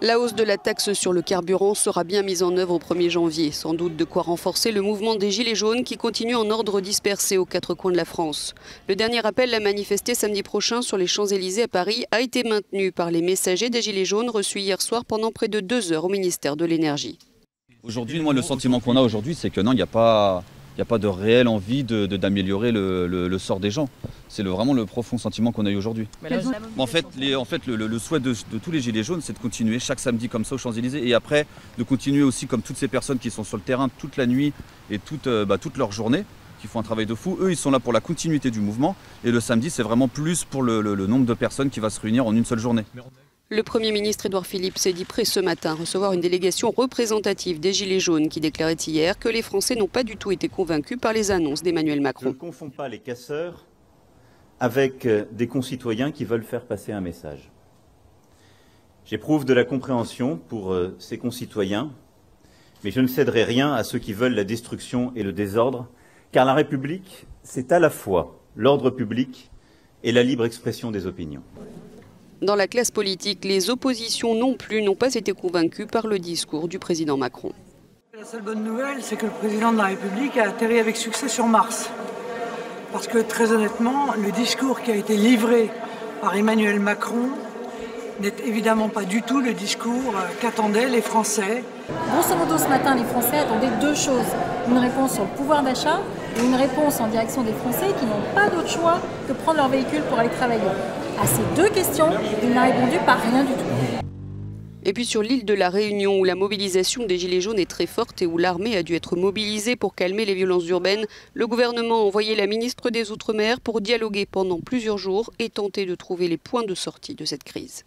La hausse de la taxe sur le carburant sera bien mise en œuvre au 1er janvier. Sans doute de quoi renforcer le mouvement des Gilets jaunes qui continue en ordre dispersé aux 4 coins de la France. Le dernier appel à manifester samedi prochain sur les Champs-Élysées à Paris a été maintenu par les messagers des Gilets jaunes reçus hier soir pendant près de 2 heures au ministère de l'Énergie. Aujourd'hui, moi, le sentiment qu'on a aujourd'hui, c'est que non, il n'y a pas de réelle envie d'améliorer le sort des gens. C'est vraiment le profond sentiment qu'on a eu aujourd'hui. En fait, le souhait de tous les Gilets jaunes, c'est de continuer chaque samedi comme ça aux Champs-Élysées et après de continuer aussi comme toutes ces personnes qui sont sur le terrain toute la nuit et toute leur journée, qui font un travail de fou. Eux, ils sont là pour la continuité du mouvement et le samedi, c'est vraiment plus pour le nombre de personnes qui va se réunir en une seule journée. Le Premier ministre Édouard Philippe s'est dit prêt ce matin à recevoir une délégation représentative des Gilets jaunes qui déclarait hier que les Français n'ont pas du tout été convaincus par les annonces d'Emmanuel Macron. Je ne confonds pas les casseurs avec des concitoyens qui veulent faire passer un message. J'éprouve de la compréhension pour ces concitoyens, mais je ne céderai rien à ceux qui veulent la destruction et le désordre, car la République, c'est à la fois l'ordre public et la libre expression des opinions. Dans la classe politique, les oppositions non plus n'ont pas été convaincues par le discours du président Macron. La seule bonne nouvelle, c'est que le président de la République a atterri avec succès sur Mars. Parce que très honnêtement, le discours qui a été livré par Emmanuel Macron n'est évidemment pas du tout le discours qu'attendaient les Français. Grosso modo, ce matin, les Français attendaient deux choses. Une réponse sur le pouvoir d'achat et une réponse en direction des Français qui n'ont pas d'autre choix que prendre leur véhicule pour aller travailler. À ces deux questions, il n'a répondu par rien du tout. Et puis sur l'île de la Réunion, où la mobilisation des Gilets jaunes est très forte et où l'armée a dû être mobilisée pour calmer les violences urbaines, le gouvernement a envoyé la ministre des Outre-mer pour dialoguer pendant plusieurs jours et tenter de trouver les points de sortie de cette crise.